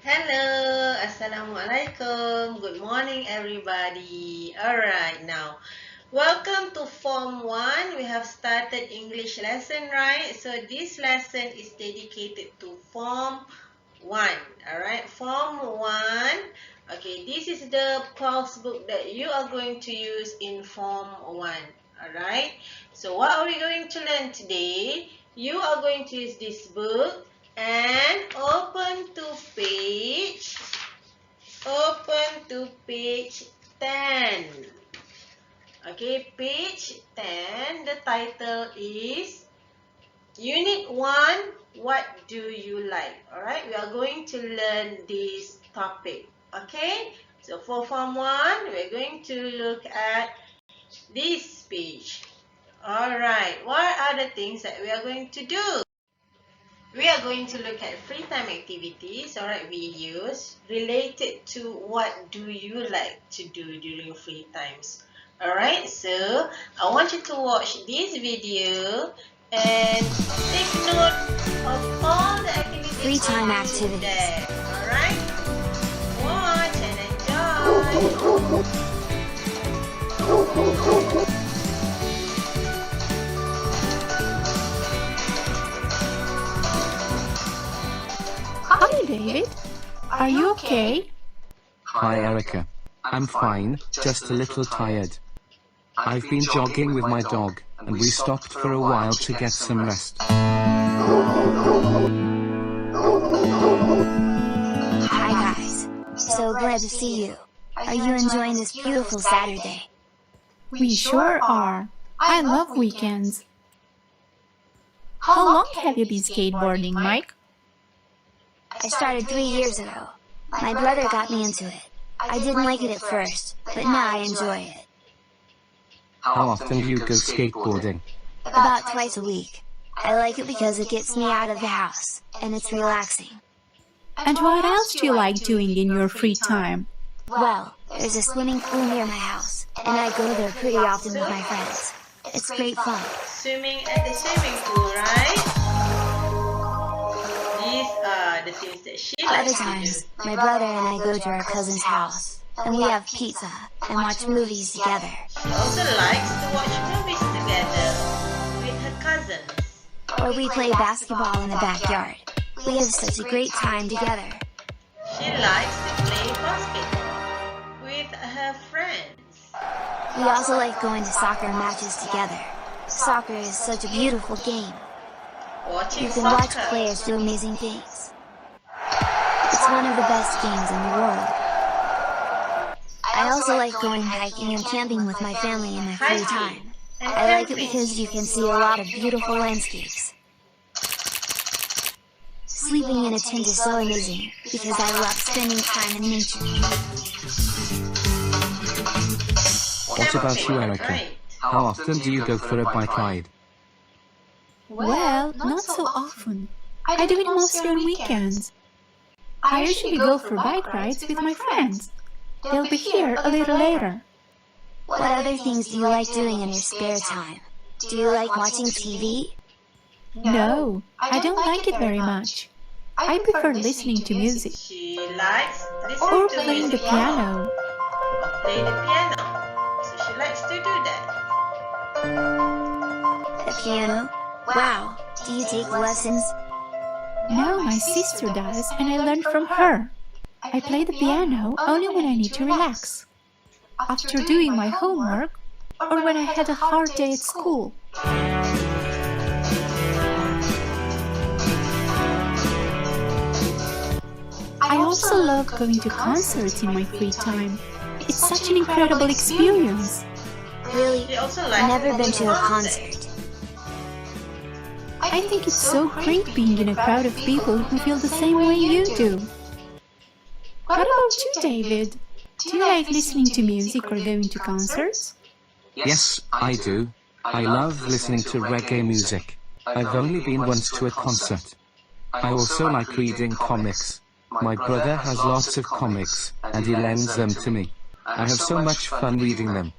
Hello, Assalamualaikum. Good morning, everybody. Alright, now, welcome to Form 1. We have started English lesson, right? So, this lesson is dedicated to Form 1. Alright, Form 1. Okay, this is the pulse book that you are going to use in Form 1. Alright, so what are we going to learn today? You are going to use this book and open to page 10. Okay, page 10. The title is Unit 1, What Do You Like? Alright, we are going to learn this topic. Okay, so for Form 1, we're going to look at this page. Alright, what are the things that we are going to do? We are going to look at free time activities, alright, videos related to what do you like to do during free times. Alright, so I want you to watch this video and take note of all the activities. Free time activities. Alright, watch and enjoy. Hi, David. Are you okay? Hi, Erica. I'm fine, just a little tired. I've been jogging with my dog, and we stopped for a while to get some rest. Hi guys. So glad to see you. Are you enjoying this beautiful Saturday? We sure are. I love weekends. How long have you been skateboarding, Mike? I started 3 years ago. My brother got me into it. I didn't like it at first, but now I enjoy it. How often do you go skateboarding? About twice a week. I like it because it gets me out of the house, and it's relaxing. And what else do you like doing in your free time? Well, there's a swimming pool near my house, and I go there pretty often with my friends. It's great fun. Swimming at the swimming pool, right? These are the things that she Other likes to times, do. my brother and I go to our cousin's house, and we have pizza and watch movies together. She also likes to watch movies together with her cousins. Or we play basketball in the backyard. We have such a great time together. She likes to play basketball with her friends. We also like going to soccer matches together. Soccer is such a beautiful game. Watching You can watch soccer. players do amazing things. It's one of the best games in the world. I also like going hiking and camping with my family in my free time. I like it because you can see a lot of beautiful landscapes. Sleeping in a tent is so amazing because I love spending time in nature. What about you, Erica? How often do you go for a bike ride? Well, not so often. I do it mostly on weekends. I usually go for bike rides with my friends. They'll be here a little later. What other things do you like doing in your spare time? Do you like watching TV? No, I don't like it very much. I prefer listening to music She likes listening or to playing the music piano. or play the piano. So she likes to do that. The piano? Wow, do you take lessons? No, my sister does, and I learned from her. I play the piano only when I need to relax, after doing my homework, or when I had a hard day at school. I also love going to concerts in my free time. It's such an incredible experience. Really? She also likes I've never to been go to a concert. I think it's so great being in a crowd of people who feel the same way you do. What about you, David? Do you like listening to music or going to concerts? Yes, I do. I love listening to reggae music. I've only been once to a concert. I also like reading comics. My brother has lots of comics, and he lends them to me. I have so much fun reading them.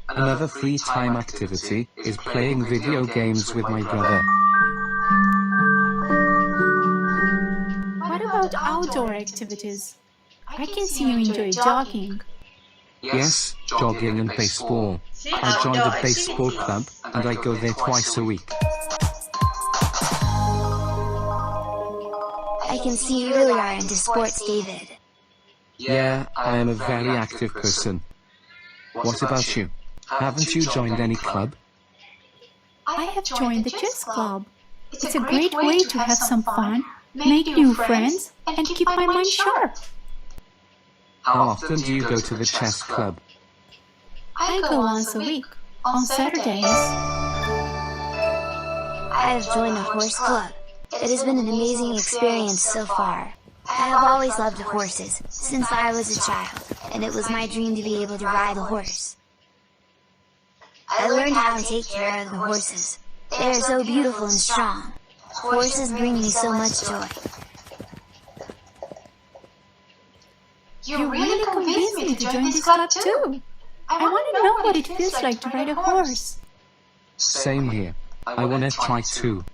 Another free time activity is playing video games with my brother. What about outdoor activities. I can see you enjoy jogging. Yes, jogging and baseball. See, I joined outdoor a baseball activities. club, and I go there twice a week. I can see you really are into sports, David. Yeah, I am a very active person. What about you? Haven't you joined any club? I have joined the chess club. It's a great way to have some fun, make new friends, and keep my mind sharp. How often do you go to the chess club? I go once a week, on Saturdays. I have joined a horse club. It has been an amazing experience so far. I have always loved horses, since I was a child, and it was my dream to be able to ride a horse. I learned how to take care of the horses. They are so beautiful and strong. Horses bring me so much joy. You really convinced me to join this club too. I want to know what it feels like to ride a horse. Same here. I want to try too.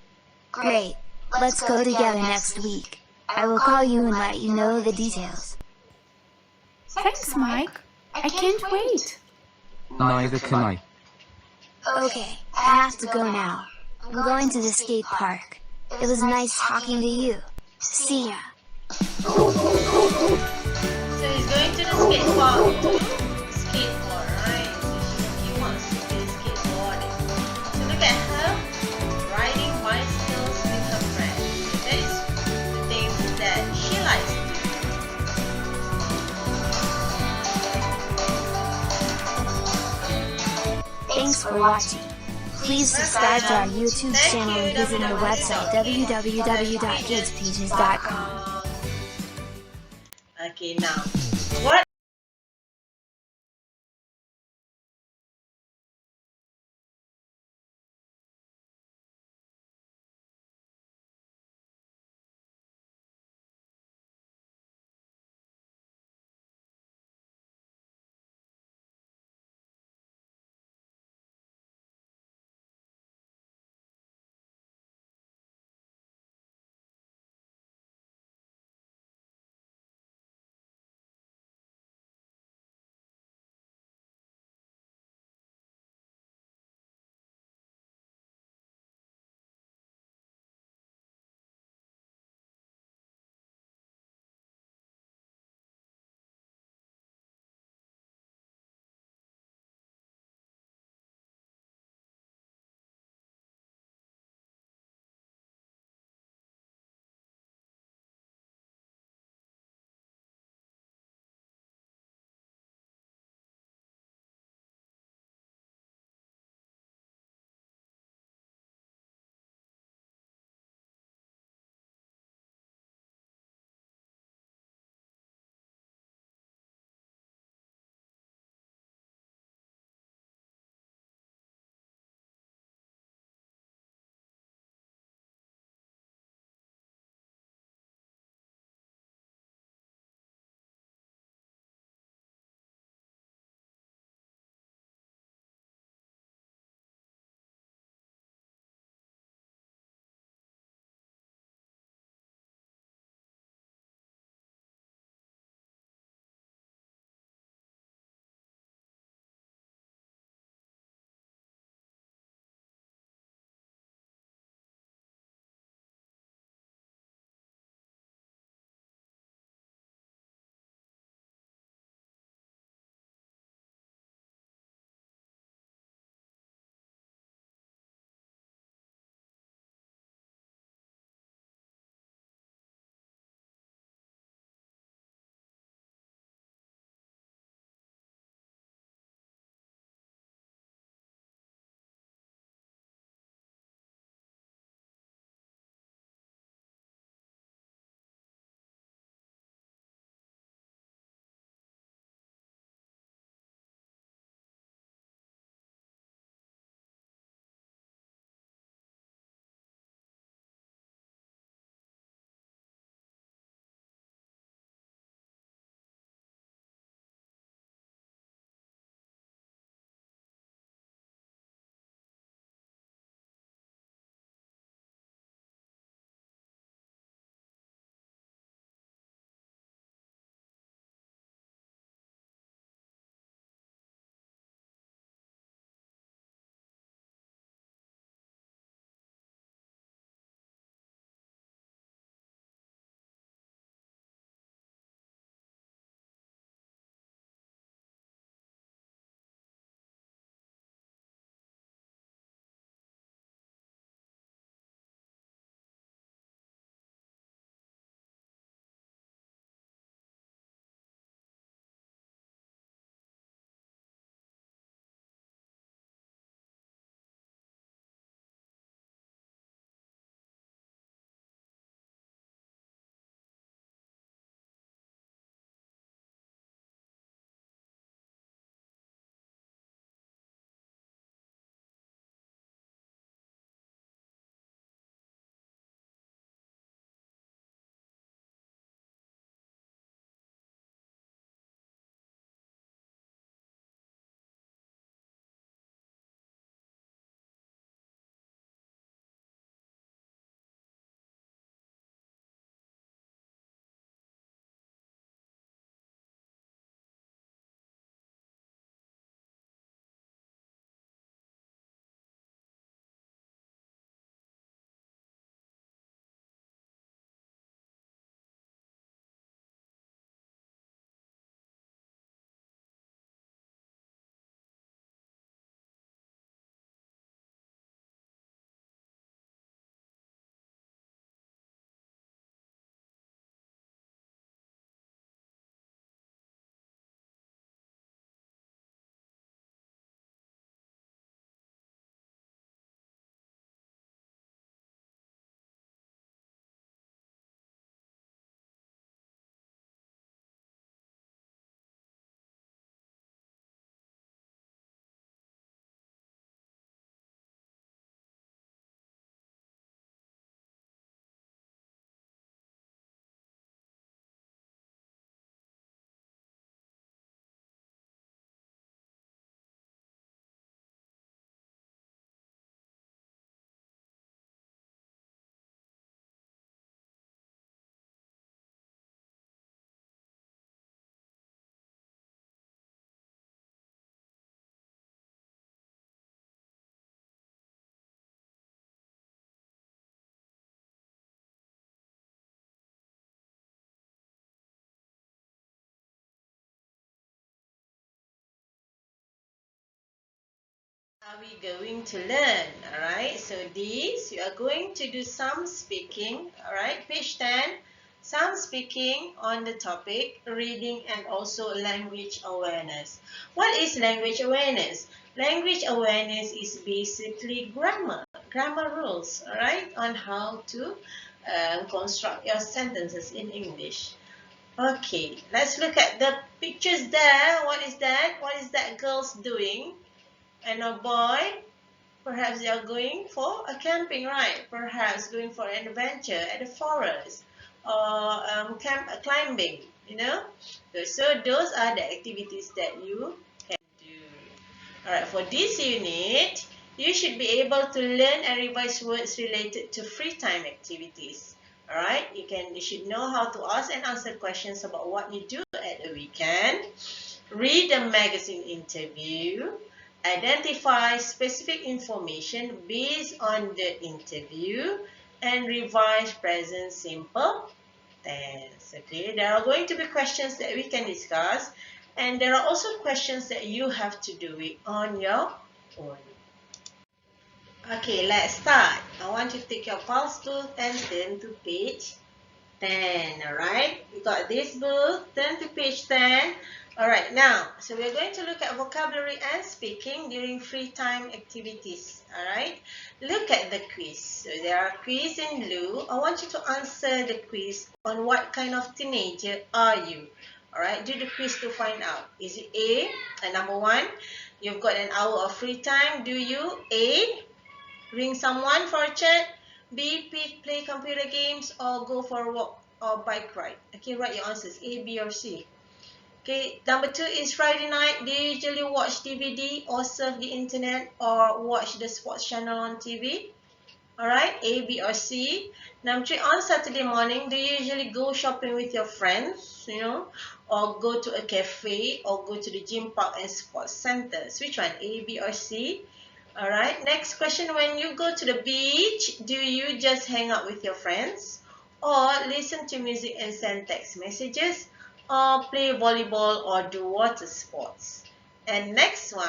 Great. Let's go together next week. I will call you and let you know the details. Thanks, Mike. I can't wait. Neither can I. Okay, I have to go now. I'm going to the skate park. It was nice talking to you. See ya. So he's going to the skate park to skateboard, right? So he wants to do skateboarding. So look at her riding bicycles with her friends. That is the things that she likes to do. Thanks for watching. Please subscribe to our YouTube channel and visit our website www.kidspeaches.com. Okay, now, what are we going to learn? Alright, so these, you are going to do some speaking. Alright, page 10, some speaking on the topic reading and also language awareness. What is language awareness? Language awareness is basically grammar rules, alright, on how to construct your sentences in English. Okay, let's look at the pictures there. What is that? What is that girl's doing? And a boy, perhaps they are going for a camping, right? Perhaps going for an adventure at the forest or climbing, you know. So those are the activities that you can do. All right, for this unit, you should be able to learn and revise words related to free time activities. All right, you should know how to ask and answer questions about what you do at the weekend. Read a magazine interview. Identify specific information based on the interview and revise present simple tense. Okay, there are going to be questions that we can discuss, and there are also questions that you have to do it on your own. Okay, let's start. I want you to take your pulse book and turn to page 10. Alright, we got this book, turn to page 10. Alright, now, so we're going to look at vocabulary and speaking during free time activities. Alright, look at the quiz. So there are quiz in blue. I want you to answer the quiz on what kind of teenager are you. Alright, do the quiz to find out. Is it A, number 1, you've got an hour of free time. Do you A, ring someone for a chat? B, play computer games, or go for a walk or bike ride? Okay, write your answers, A, B, or C. Okay, number 2 is Friday night. Do you usually watch DVD or surf the internet or watch the sports channel on TV? Alright, A, B, or C. Number 3, on Saturday morning, do you usually go shopping with your friends, you know, or go to a cafe or go to the gym, park, and sports centers? Which one, A, B, or C? Alright, next question. When you go to the beach, do you just hang out with your friends? Or listen to music and send text messages? Or play volleyball or do water sports? And next one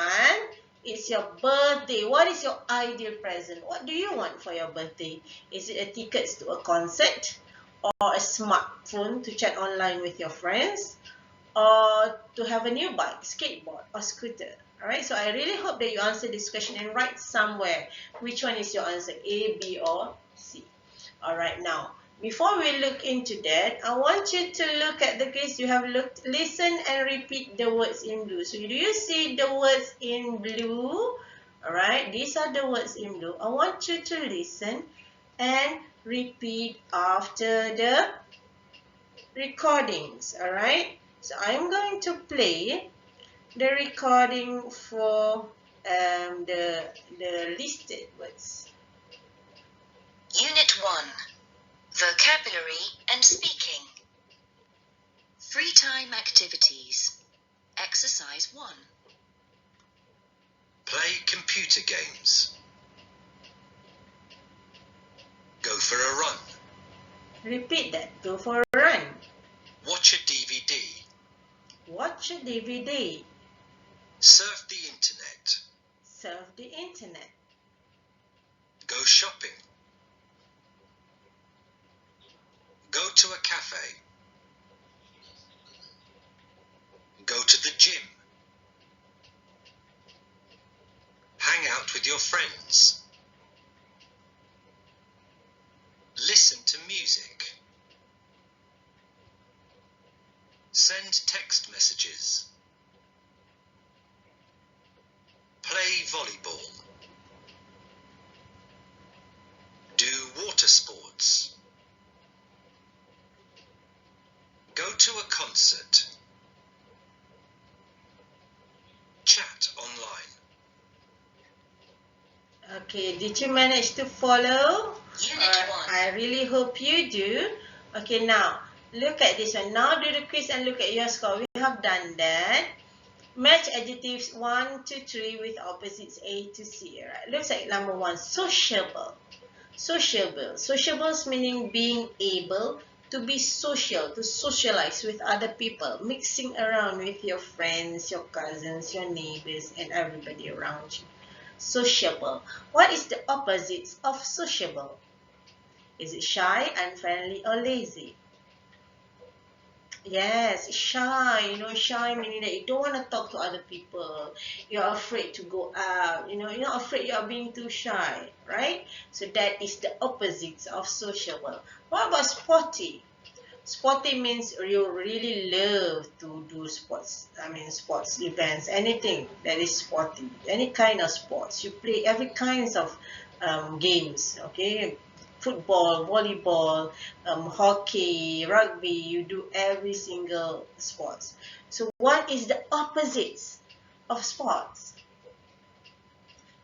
is your birthday. What is your ideal present? What do you want for your birthday? Is it a tickets to a concert? Or a smartphone to chat online with your friends? Or to have a new bike, skateboard, or scooter? Alright, so I really hope that you answer this question and write somewhere which one is your answer, A, B, or C. Alright, now, before we look into that, I want you to look at the quiz. You have looked, listen and repeat the words in blue. So do you see the words in blue? Alright, these are the words in blue. I want you to listen and repeat after the recordings. Alright, so I'm going to play the recording for the listed words. Unit 1. Vocabulary and Speaking. Free time activities. Exercise 1. Play computer games. Go for a run. Repeat that. Go for a run. Watch a DVD. Watch a DVD. Surf the internet. Surf the internet. Go shopping. Go to a cafe. Go to the gym. Hang out with your friends. Listen to music. Send text messages. Play volleyball. Do water sports. Go to a concert. Chat online. Okay, did you manage to follow? Unit 1. I really hope you do. Okay, now look at this one. Now do the quiz and look at your score. We have done that. Match adjectives 1 to 3 with opposites A to C. Right? Looks like number 1, sociable. Sociable. Sociable meaning being able to be social, to socialize with other people, mixing around with your friends, your cousins, your neighbors, and everybody around you. Sociable. What is the opposite of sociable? Is it shy, unfriendly, or lazy? Yes, shy. Shy meaning that you don't want to talk to other people. You're afraid to go out. You're not afraid you are being too shy, right? So that is the opposite of sociable. What about sporty? Sporty means you really love to do sports. I mean, sports events, anything that is sporty, any kind of sports. You play every kinds of games, okay? Football, volleyball, hockey, rugby. You do every single sports. So, what is the opposite of sports?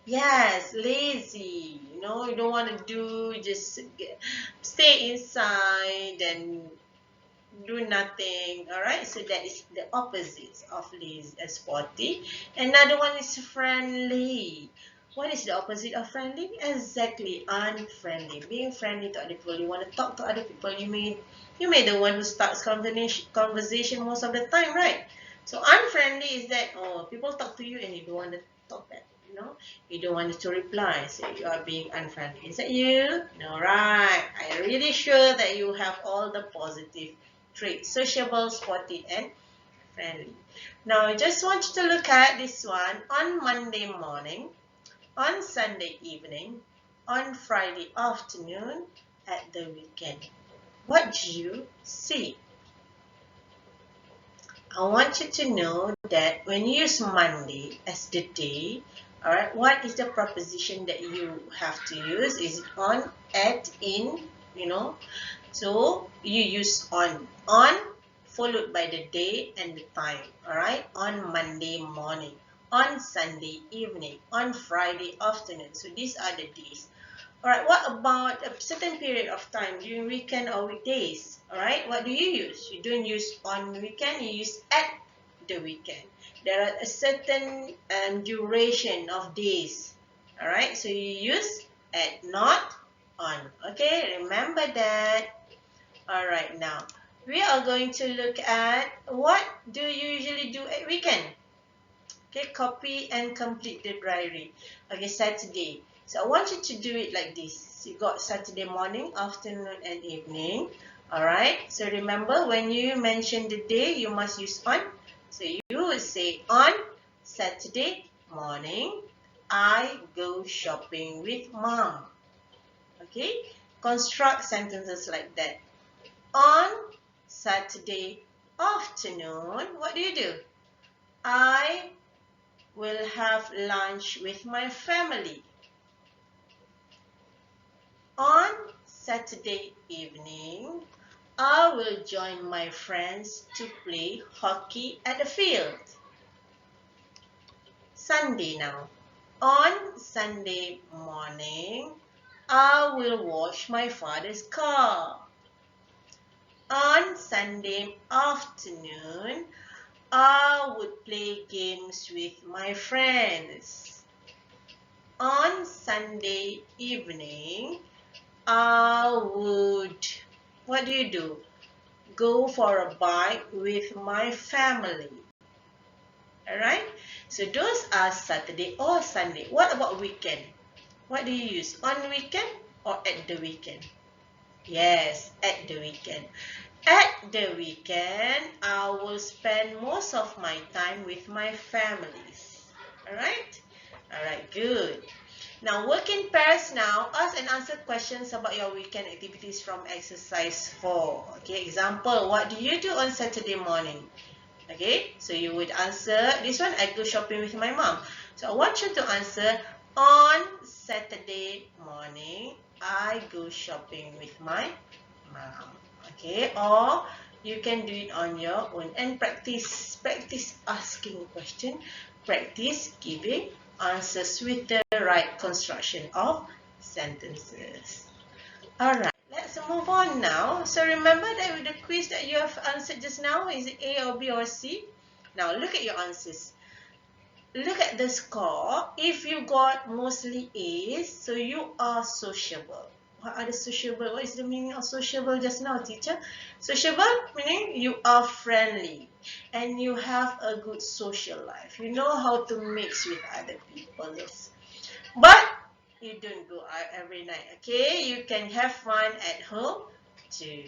Yes, lazy. You don't want to do, just stay inside and do nothing. All right, so that is the opposite of lazy and sporty. Another one is friendly. What is the opposite of friendly? Exactly, unfriendly. Being friendly to other people, you want to talk to other people. You may the one who starts conversation most of the time, right? So unfriendly is that, oh, people talk to you and you don't want to talk back. You don't want to reply, so you are being unfriendly. Is that you? No, right. I'm really sure that you have all the positive traits: sociable, sporty, and friendly. Now, I just want you to look at this one. On Monday morning, on Sunday evening, on Friday afternoon, at the weekend. What do you see? I want you to know that when you use Monday as the day, all right, what is the preposition that you have to use? Is it on, at, in? So you use on. On followed by the day and the time. Alright? On Monday morning. On Sunday evening. On Friday afternoon. So these are the days. Alright, what about a certain period of time during weekend or weekdays? Alright, what do you use? You don't use on weekend, you use at the weekend. There are a certain duration of days. Alright, so you use at, not on. Okay, remember that. Alright, now we are going to look at what do you usually do at weekend. Okay, copy and complete the diary. Okay, Saturday. So I want you to do it like this. You got Saturday morning, afternoon, and evening. Alright, so remember when you mention the day, you must use on. So you will say, on Saturday morning, I go shopping with mom. Okay, construct sentences like that. On Saturday afternoon, what do? I will have lunch with my family. On Saturday evening, I will join my friends to play hockey at the field. Sunday now. On Sunday morning, I will wash my father's car. On Sunday afternoon, I would play games with my friends. On Sunday evening, I would, what do? Go for a bike with my family. Alright? So those are Saturday or Sunday. What about weekend? What do you use? On weekend or at the weekend? Yes, at the weekend. At the weekend, I will spend most of my time with my families. Alright? Alright, good. Now, work in pairs now. Ask and answer questions about your weekend activities from exercise 4. Okay, example, what do you do on Saturday morning? Okay, so you would answer this one, I go shopping with my mom. So I want you to answer, on Saturday morning, I go shopping with my mom. Okay, or you can do it on your own and practice asking question, practice giving answers with the right construction of sentences. Alright, let's move on now. So remember that with the quiz that you have answered just now, is it A or B or C? Now look at your answers. Look at the score. If you got mostly A's, so you are sociable. What are the sociable? What is the meaning of sociable just now, teacher? Sociable meaning you are friendly and you have a good social life. You know how to mix with other people. Yes. But you don't go out every night, okay? You can have fun at home too.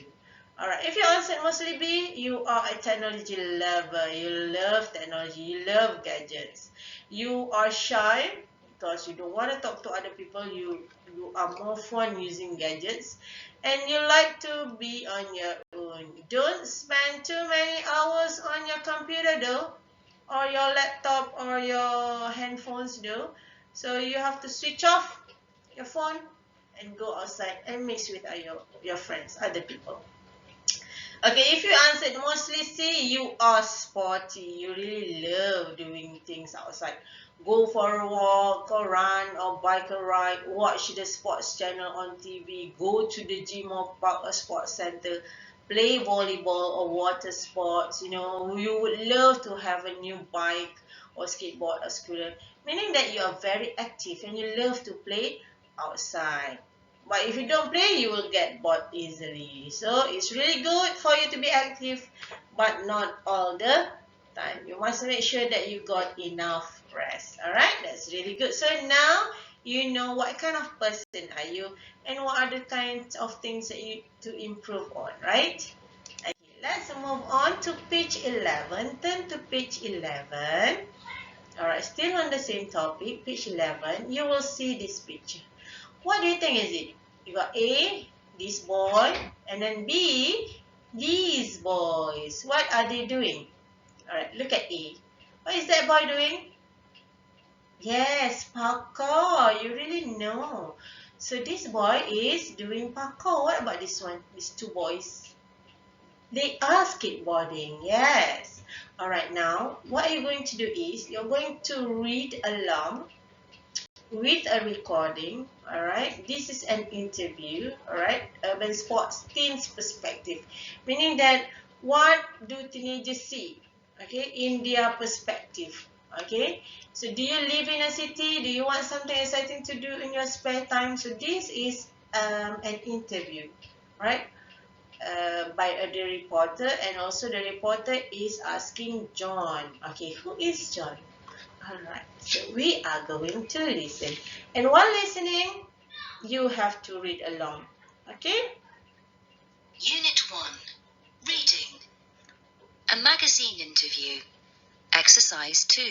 Alright, if you answered mostly B, you are a technology lover. You love technology, you love gadgets. You are shy because you don't want to talk to other people. You are more fun using gadgets. And you like to be on your own. Don't spend too many hours on your computer though, or your laptop or your handphones though. So you have to switch off your phone and go outside and mix with your friends, other people. Okay, if you answered mostly C, you are sporty. You really love doing things outside. Go for a walk or run or bike or ride. Watch the sports channel on TV. Go to the gym or park or sports center. Play volleyball or water sports. You know, you would love to have a new bike or skateboard or scooter. Meaning that you are very active and you love to play outside. But if you don't play, you will get bored easily. So it's really good for you to be active, but not all the time. You must make sure that you got enough rest. Alright, that's really good. So now you know what kind of person are you and what are the kinds of things that you to improve on, right? Okay, let's move on to page 11. Turn to page 11. Alright, still on the same topic, page 11. You will see this picture. What do you think is it? You got A, this boy, and then B, these boys. What are they doing? Alright, look at A. What is that boy doing? Yes, parkour. You really know. So this boy is doing parkour. What about this one? These two boys? They are skateboarding. Yes. Alright, now what you're going to do is you're going to read along with a recording. All right, this is an interview. All right, urban sports teens perspective, meaning that what do teenagers see, okay, in their perspective. Okay, so do you live in a city? Do you want something exciting to do in your spare time? So this is an interview, right, by the reporter, and also the reporter is asking John. Okay, who is John? Alright, so we are going to listen. And while listening, you have to read along. Okay? Unit 1. Reading. A magazine interview. Exercise 2.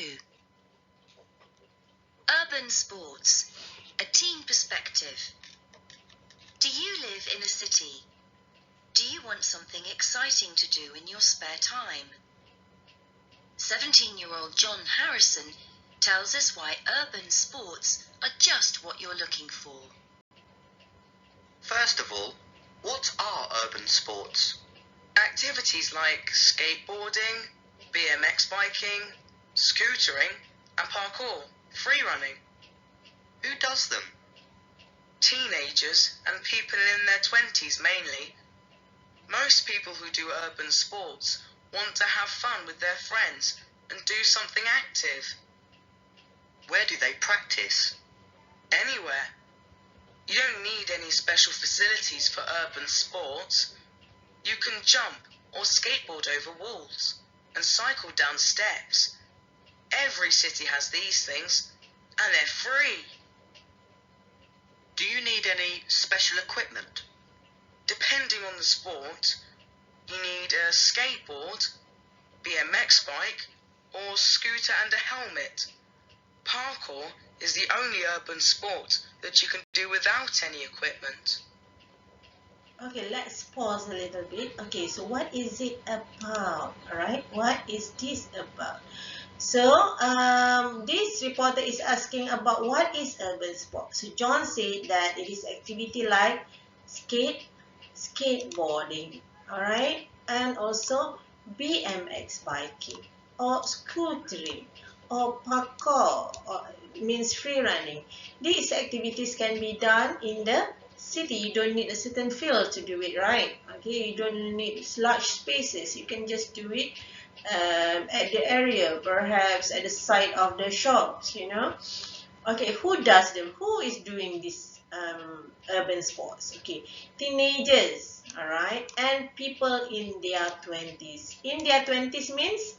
Urban sports. A teen perspective. Do you live in a city? Do you want something exciting to do in your spare time? 17-year-old John Harrison tells us why urban sports are just what you're looking for. First of all, what are urban sports? Activities like skateboarding, BMX biking, scootering, and parkour, free running. Who does them? Teenagers and people in their 20s mainly. Most people who do urban sports want to have fun with their friends and do something active. Where do they practice? Anywhere. You don't need any special facilities for urban sports. You can jump or skateboard over walls and cycle down steps. Every city has these things, and they're free. Do you need any special equipment? Depending on the sport, you need a skateboard, BMX bike, or scooter and a helmet. Parkour is the only urban sport that you can do without any equipment. Okay, let's pause a little bit. Okay, so what is it about? Alright, what is this about? So, this reporter is asking about what is urban sport. So, John said that it is activity like skateboarding, alright, and also BMX biking, or scootering, or parkour, or means free running. These activities can be done in the city. You don't need a certain field to do it, right? Okay, you don't need large spaces. You can just do it at the area, perhaps at the side of the shops, you know. Okay, who does them? Who is doing this urban sports? Okay, teenagers, all right, and people in their 20s. In their 20s means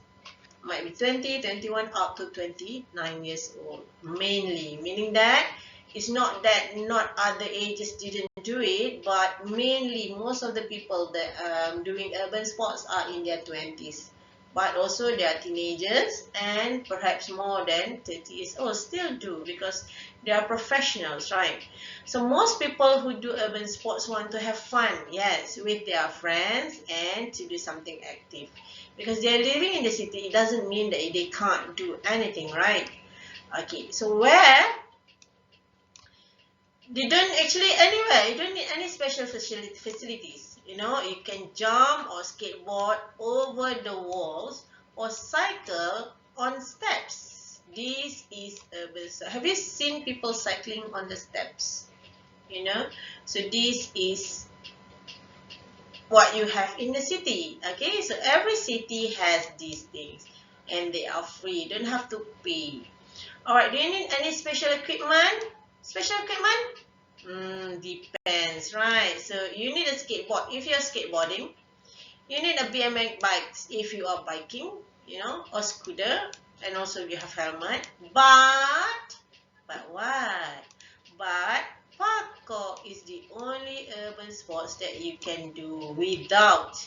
might be 20, 21, up to 29 years old, mainly, meaning that It's not that not other ages didn't do it, but mainly most of the people that doing urban sports are in their 20s. But also they are teenagers and perhaps more than 30 years old still do because they are professionals, right? So most people who do urban sports want to have fun, yes, with their friends and to do something active. Because they are living in the city, it doesn't mean that they can't do anything, right? Okay, so where you don't actually anywhere, you don't need any special facilities. You know, you can jump or skateboard over the walls or cycle on steps. This is urban. Have you seen people cycling on the steps? You know, so this is what you have in the city. Okay, so every city has these things and they are free. You don't have to pay. Alright, do you need any special equipment? Special equipment? Depends, right? So you need a skateboard if you're skateboarding. You need a BMX bike if you are biking, you know, or scooter, and also you have helmet. But what? But parkour is the only urban sports that you can do without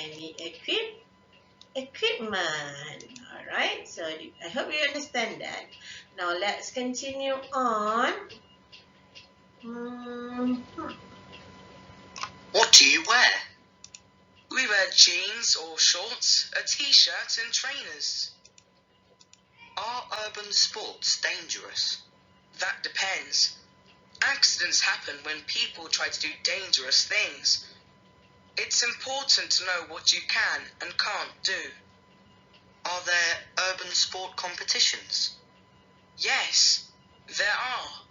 any equipment. Alright, so I hope you understand that. Now let's continue on. What do you wear? We wear jeans or shorts, a t-shirt and trainers. Are urban sports dangerous? That depends. Accidents happen when people try to do dangerous things. It's important to know what you can and can't do. Are there urban sport competitions? Yes, there are.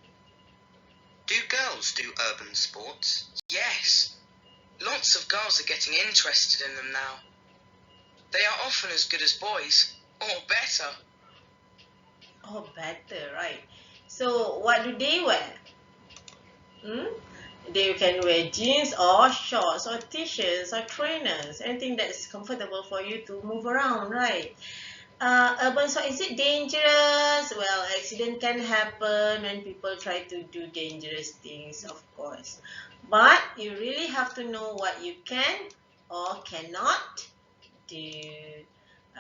Do girls do urban sports? Yes. Lots of girls are getting interested in them now. They are often as good as boys, or better. Oh, better, right? So what do they wear? They can wear jeans or shorts or t-shirts or trainers, anything that's comfortable for you to move around, right? Urban sport, is it dangerous? Well, accident can happen when people try to do dangerous things, of course. But you really have to know what you can or cannot do.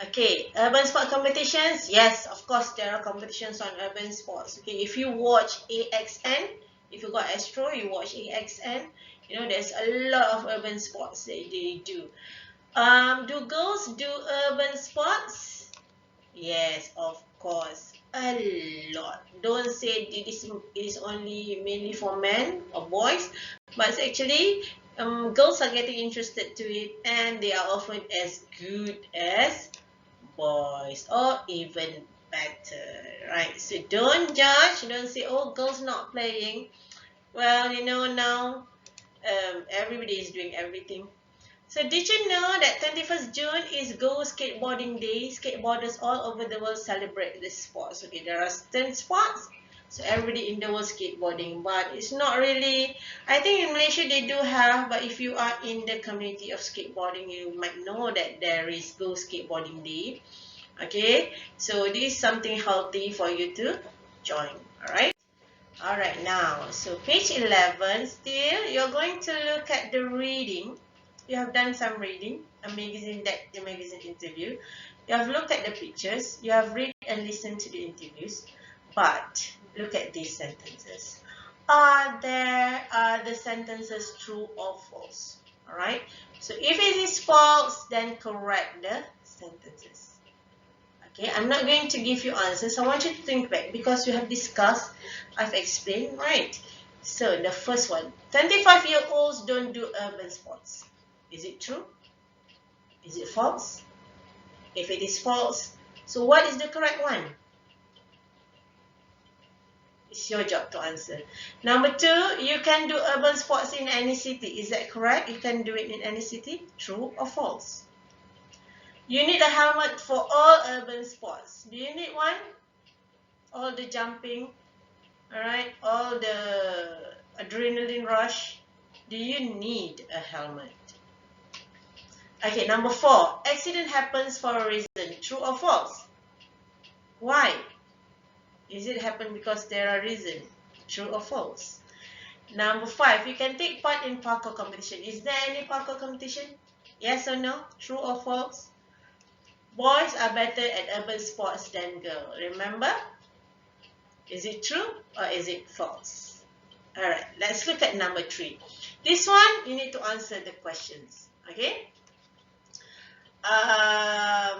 Okay, urban sport competitions. Yes, of course, there are competitions on urban sports. Okay, if you watch AXN, if you got Astro, you watch AXN, you know, there's a lot of urban sports that they do. Do girls do urban sports? Yes, of course, a lot. Don't say this is only mainly for men or boys, but it's actually girls are getting interested to it and they are often as good as boys or even better, right? So don't judge, don't say, oh, girls not playing. Well, you know, now everybody is doing everything. So did you know that 21st June is Go Skateboarding Day? Skateboarders all over the world celebrate this sport. Okay, there are 10 sports, so everybody in the world skateboarding, but it's not really, I think in Malaysia they do have, but if you are in the community of skateboarding, you might know that there is Go Skateboarding Day. Okay, so this is something healthy for you to join. Alright, now, so page 11, still, you're going to look at the reading. You have done some reading, a magazine interview. You have looked at the pictures. You have read and listened to the interviews. But look at these sentences. Are the sentences true or false? Alright, so if it is false, then correct the sentences. Okay, I'm not going to give you answers. I want you to think back because we have discussed, I've explained, right? So the first one, 25-year-olds don't do urban sports. Is it true? Is it false? If it is false, so what is the correct one? It's your job to answer. Number 2, you can do urban sports in any city. Is that correct? You can do it in any city. True or false? You need a helmet for all urban sports. Do you need one? All the jumping, alright, all the adrenaline rush. Do you need a helmet? Okay, number 4, accident happens for a reason. True or false? Why? Is it happen because there are reasons? True or false? Number 5, you can take part in parkour competition. Is there any parkour competition? Yes or no? True or false? Boys are better at urban sports than girls. Remember? Is it true or is it false? Alright, let's look at number 3. This one, you need to answer the questions. Okay? How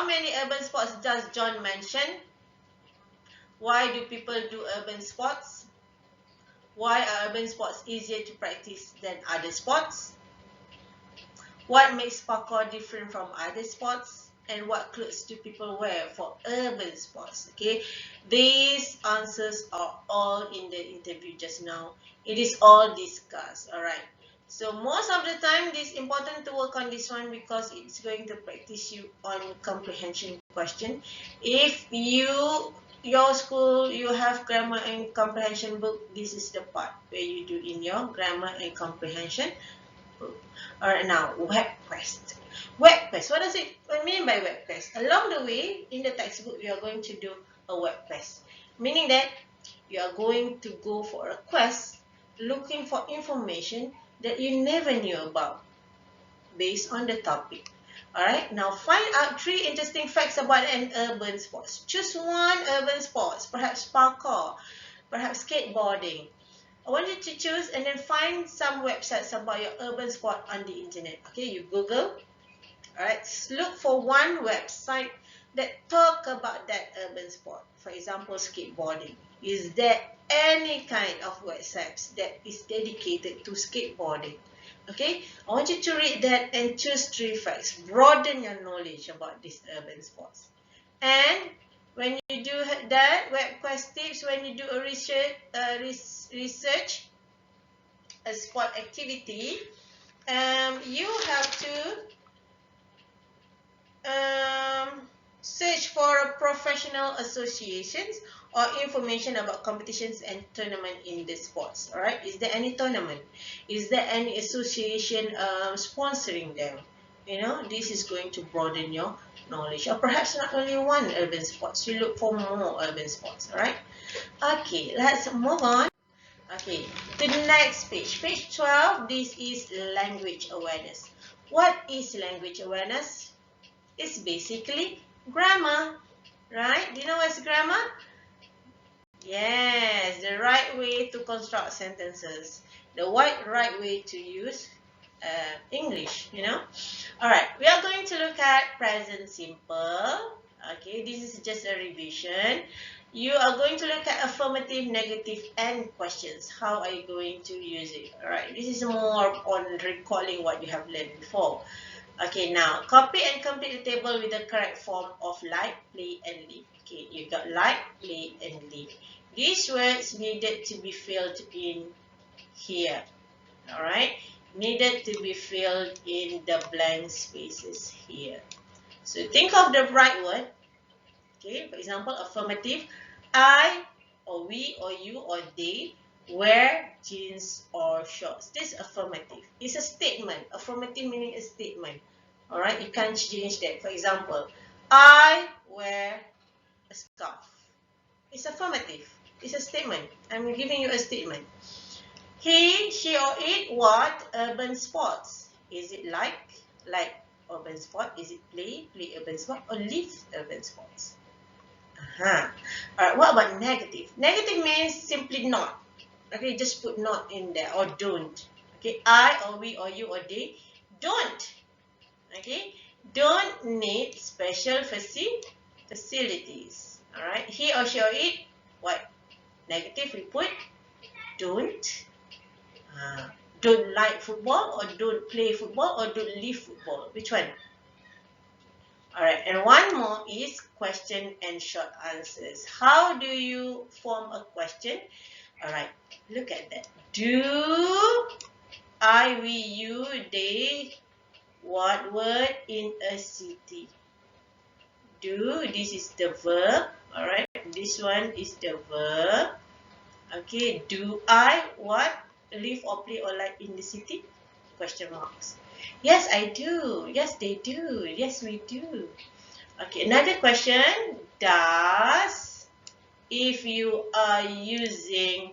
many urban sports does John mention? Why do people do urban sports? Why are urban sports easier to practice than other sports? What makes parkour different from other sports? And what clothes do people wear for urban sports? Okay, these answers are all in the interview just now. It is all discussed. Alright. So most of the time, it's important to work on this one because it's going to practice you on comprehension question. If your school, you have grammar and comprehension book, this is the part where you do in your grammar and comprehension book. Alright, now web quest. Web quest, what does it mean by web quest? Along the way, in the textbook, you are going to do a web quest, meaning that you are going to go for a quest looking for information that you never knew about based on the topic. Alright, now find out 3 interesting facts about an urban sports. Choose one urban sports, perhaps parkour, perhaps skateboarding. I want you to choose and then find some websites about your urban sport on the internet. Okay, you Google. Alright, look for one website that talk about that urban sport. For example, skateboarding. Is there any kind of websites that is dedicated to skateboarding? Okay, I want you to read that and choose 3 facts. Broaden your knowledge about these urban sports. And when you do that, web quest tips, when you do a research, a sport activity, you have to search for professional associations or information about competitions and tournament in the sports. Alright, is there any tournament? Is there any association sponsoring them? You know, this is going to broaden your knowledge. Or perhaps not only one urban sports, you look for more urban sports. Alright, okay, let's move on. Okay, to the next page. Page 12, this is language awareness. What is language awareness? It's basically grammar, right? Do you know what's grammar? Yes, the right way to construct sentences. The right way to use English, you know. Alright, we are going to look at present simple. Okay, this is just a revision. You are going to look at affirmative, negative, and questions. How are you going to use it? Alright, this is more on recalling what you have learned before. Okay, now copy and complete the table with the correct form of like, play, and live. Okay, you got like, play, and live. These words needed to be filled in here. Alright, needed to be filled in the blank spaces here. So think of the right word. Okay, for example, affirmative. I, or we, or you, or they wear jeans or shorts. This is affirmative. It's a statement. Affirmative meaning a statement. Alright, you can't change that. For example, I wear a scarf. It's affirmative. It's a statement. I'm giving you a statement. He, she, or it what urban sports? Is it like urban sport? Is it play urban sport? Or live urban sports? Alright, what about negative? Negative means simply not. Okay, just put not in there or don't. Okay, I or we or you or they don't. Okay, don't need special facilities. Alright, he or she or it, what? Negative, we put don't. Don't like football or don't play football or don't live football. Which one? Alright, and one more is question and short answers. How do you form a question? Alright, look at that. Do I, we, you, they, what word in a city? Do, this is the verb. Alright, this one is the verb. Okay, do I, what, live or play or like in the city? Question marks. Yes, I do. Yes, they do. Yes, we do. Okay, another question. Does if you are using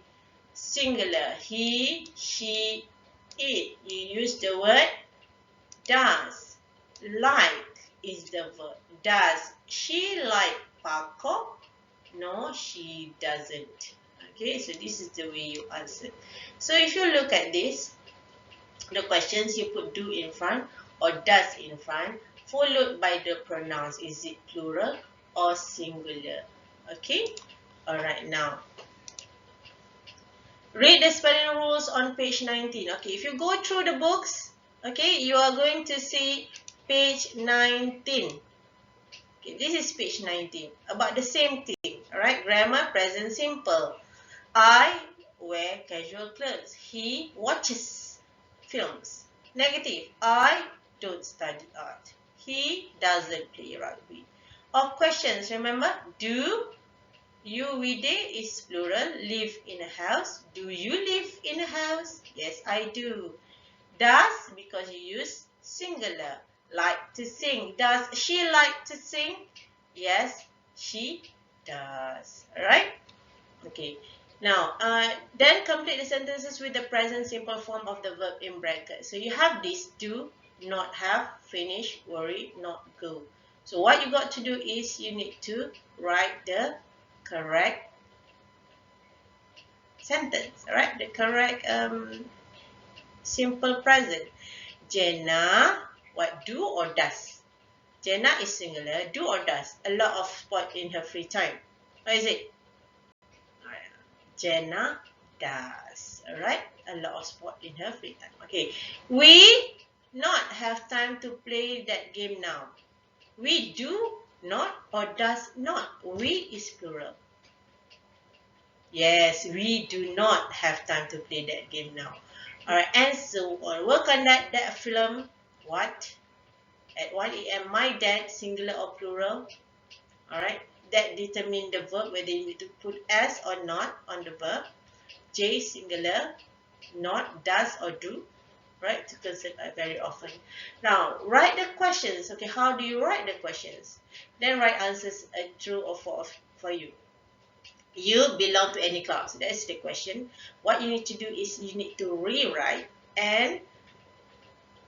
singular, he, she, it, you use the word does. Like is the verb. Does she like parkour? No, she doesn't. Okay, so this is the way you answer. So if you look at this, the questions, you put do in front or does in front, followed by the pronouns. Is it plural or singular? Okay, alright, now read the spelling rules on page 19. Okay, if you go through the books, okay, you are going to see page 19. Okay, this is page 19, about the same thing. Alright, grammar, present simple. I wear casual clothes. He watches films. Negative. I don't study art. He doesn't play rugby. Of questions, remember, do you, we, they is plural. Live in a house. Do you live in a house? Yes, I do. Does, because you use singular. Like to sing. Does she like to sing? Yes, she does. Alright? Okay. Now, then complete the sentences with the present simple form of the verb in brackets. So you have this: do, not have, finish, worry, not go. So what you got to do is you need to write the correct sentence. Alright? The correct simple present. Jenna, what, do or does? Jenna is singular. Do or does? A lot of sport in her free time. What is it? Jenna does. Alright? A lot of sport in her free time. Okay. We not have time to play that game now. We do not or does not. We is plural. Yes, we do not have time to play that game now. Alright, and so on. Work on that film. What? At 1 a.m. My dad, singular or plural. Alright, that determine the verb, whether you need to put S or not on the verb. J, singular, not, does or do. Right, to consider very often. Now, write the questions. Okay, how do you write the questions? Then write answers true or false for you. You belong to any club? So that's the question. What you need to do is you need to rewrite and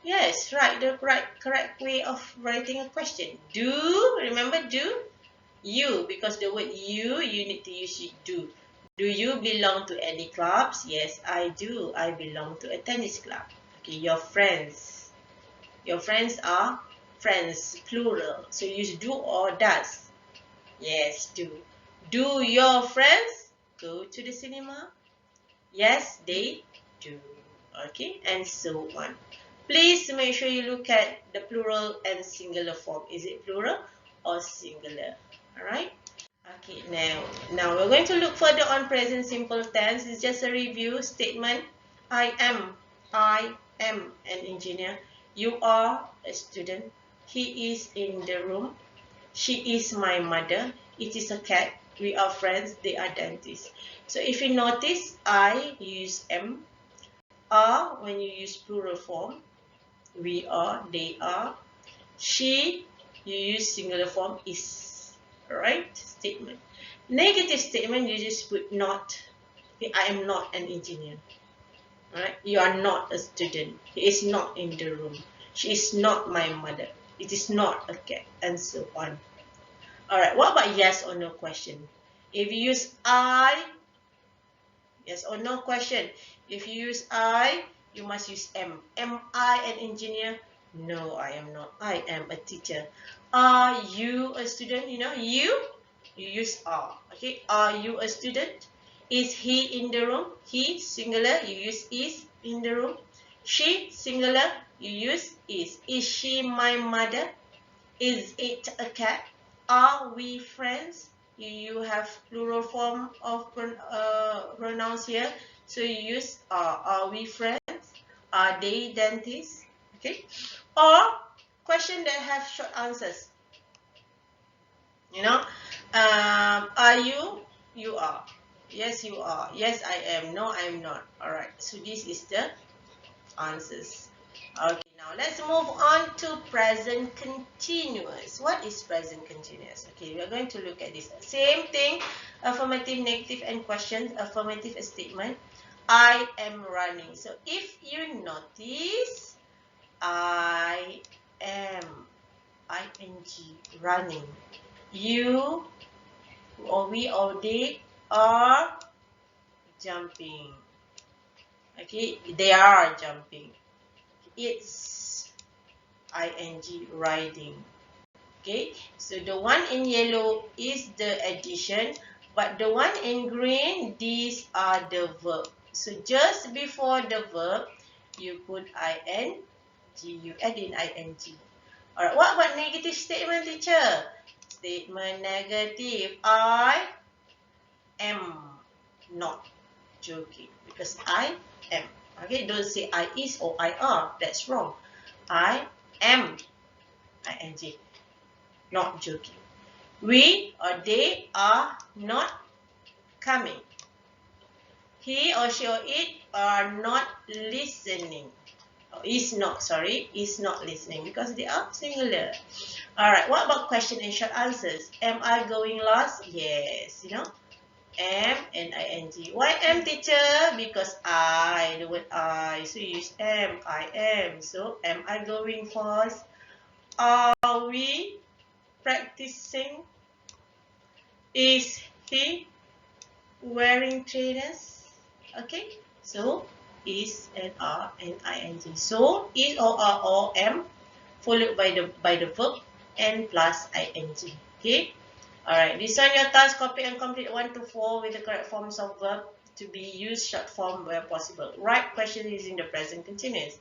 yes, write the correct way of writing a question. Do, remember do? You, because the word you need to use do. Do you belong to any clubs? Yes, I do. I belong to a tennis club. Okay, your friends. Your friends are friends, plural. So use do or does. Yes, do. Do your friends go to the cinema? Yes, they do. Okay, and so on. Please make sure you look at the plural and singular form. Is it plural or singular? Alright? Okay, now we're going to look further on present simple tense. It's just a review statement. I am an engineer. You are a student. He is in the room. She is my mother. It is a cat. We are friends. They are dentists. So if you notice, I use am. Are when you use plural form. We are, they are. She, you use singular form, is. Alright? Statement. Negative statement, you just put not. Okay, I am not an engineer. Alright? You are not a student. He is not in the room. She is not my mother. It is not a cat, and so on. Alright, what about yes or no question? If you use I, yes or no question. If you use I, you must use am. Am I an engineer? No, I am not. I am a teacher. Are you a student? You know, you use are. Okay, are you a student? Is he in the room? He, singular, you use is in the room. She, singular, you use is. Is she my mother? Is it a cat? Are we friends? You have plural form of pronouns here. So you use are we friends? Are they dentists? Okay. Or question that have short answers. You know, are you? You are. Yes, you are. Yes, I am. No, I am not. Alright. So this is the answers. Okay. Now Now let's move on to present continuous. What is present continuous? Okay, we are going to look at this. Same thing, affirmative, negative, and questions. Affirmative statement. I am running. So if you notice, I am, ing, running. You or we or they are jumping. Okay, they are jumping. It's ing, riding. Okay, so the one in yellow is the addition, but the one in green, these are the verb. So just before the verb, you put ing, you add in ing. Alright, what about negative statement, teacher? Statement negative. I am not joking because I am. Okay, don't say I is or I are. That's wrong. I am ing. Not joking. We or they are not coming. He or she or it are not listening. Is not listening because they are singular. Alright, what about question and short answers? Am I going last? Yes, am and ing. Why am, teacher? Because I, the word I. So you use am, I am. So am I going first? Are we practicing? Is he wearing trainers? Okay, so is and are and ing. So is or are or am followed by the verb and plus ing. Okay. Alright, this one your task, copy and complete 1 to 4 with the correct forms of verb to be used short form where possible. Write question using the present continuous.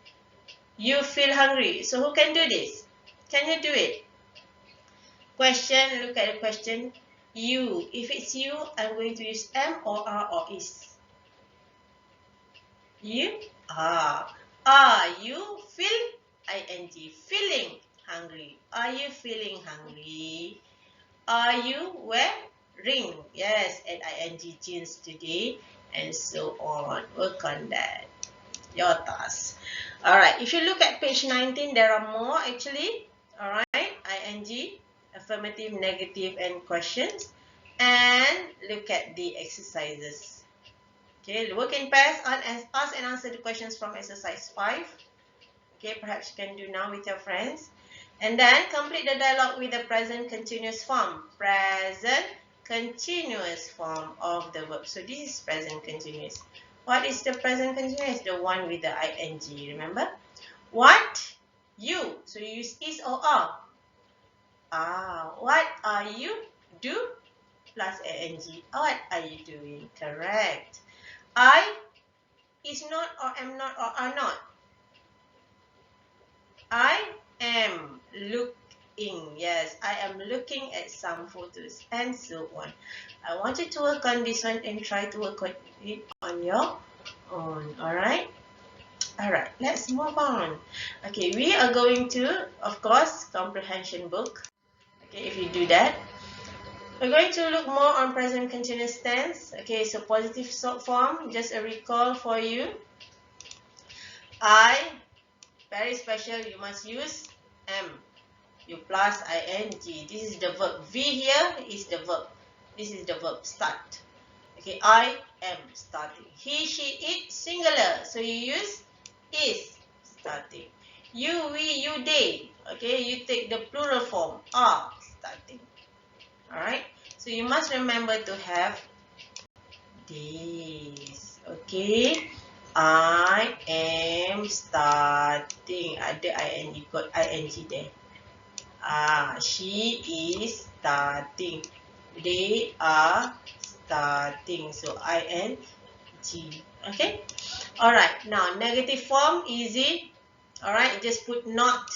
You feel hungry. So who can do this? Can you do it? Question, look at the question. You. If it's you, I'm going to use am or are or is. You are. Are you ing, feeling hungry? Are you feeling hungry? Are you wearing? Yes, and ing jeans today, and so on. Work on that. Your task. Alright, if you look at page 19, there are more actually. Alright, ing, affirmative, negative, and questions. And look at the exercises. Okay, work in pairs, ask and answer the questions from exercise 5. Okay, perhaps you can do now with your friends. And then complete the dialogue with the present continuous form. Present continuous form of the verb. So this is present continuous. What is the present continuous? The one with the ing, remember? What? You. So you use is or are. What are you? Do plus ing. What are you doing? Correct. I is not or am not or are not. I am looking. Yes, I am looking at some photos and so on. I want you to work on this one and try to work on it on your own. Alright? Alright, let's move on. Okay, we are going to, of course, comprehension book. Okay, if you do that. We're going to look more on present continuous tense. Okay, so positive form, just a recall for you. I, very special, you must use am. You plus ing. This is the verb. V here is the verb. This is the verb, start. Okay, I am starting. He, she, it, singular. So you use is, starting. You, we, you, they. Okay, you take the plural form, are, starting. Alright, so you must remember to have this. Okay, I am starting. Ada ing, got ing there. She is starting. They are starting. So ing. Okay. Alright. Now negative form, easy. Alright. Just put not.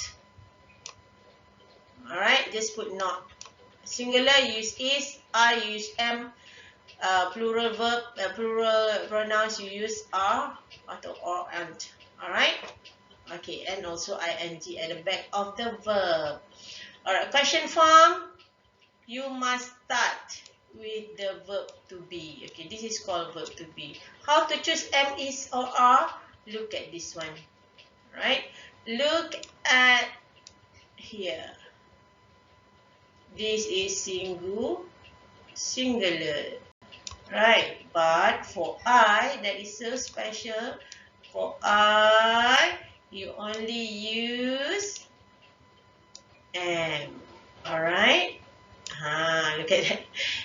Alright. Just put not. Singular, use is. I use am. Plural verb, plural pronouns, you use are or and. Alright. Okay. And also ing at the back of the verb. Alright. Question form. You must start with the verb to be. Okay, this is called verb to be. How to choose am, is, or are? Look at this one. Right? Look at here. This is singular. Right, but for I, that is so special. For I, you only use am. Alright? Look at that.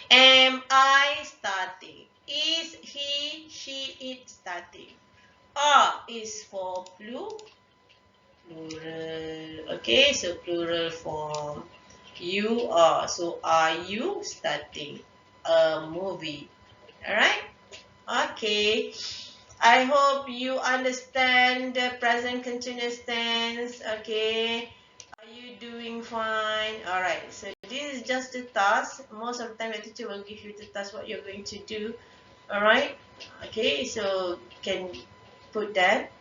Am I starting? Is he, she, it starting? Are is for plural. Okay, so plural form. You are. So are you starting a movie? Alright? Okay. I hope you understand the present continuous tense. Okay. Are you doing fine? Alright. So this is just the task. Most of the time the teacher will give you the task what you're going to do. Alright. Okay. So you can put that.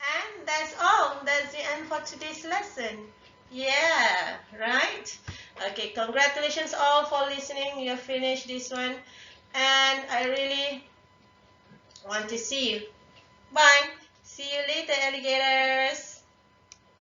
And that's all. That's the end for today's lesson. Yeah. Right. Okay. Congratulations all for listening. You have finished this one. And I really want to see you. Bye. See you later, alligators.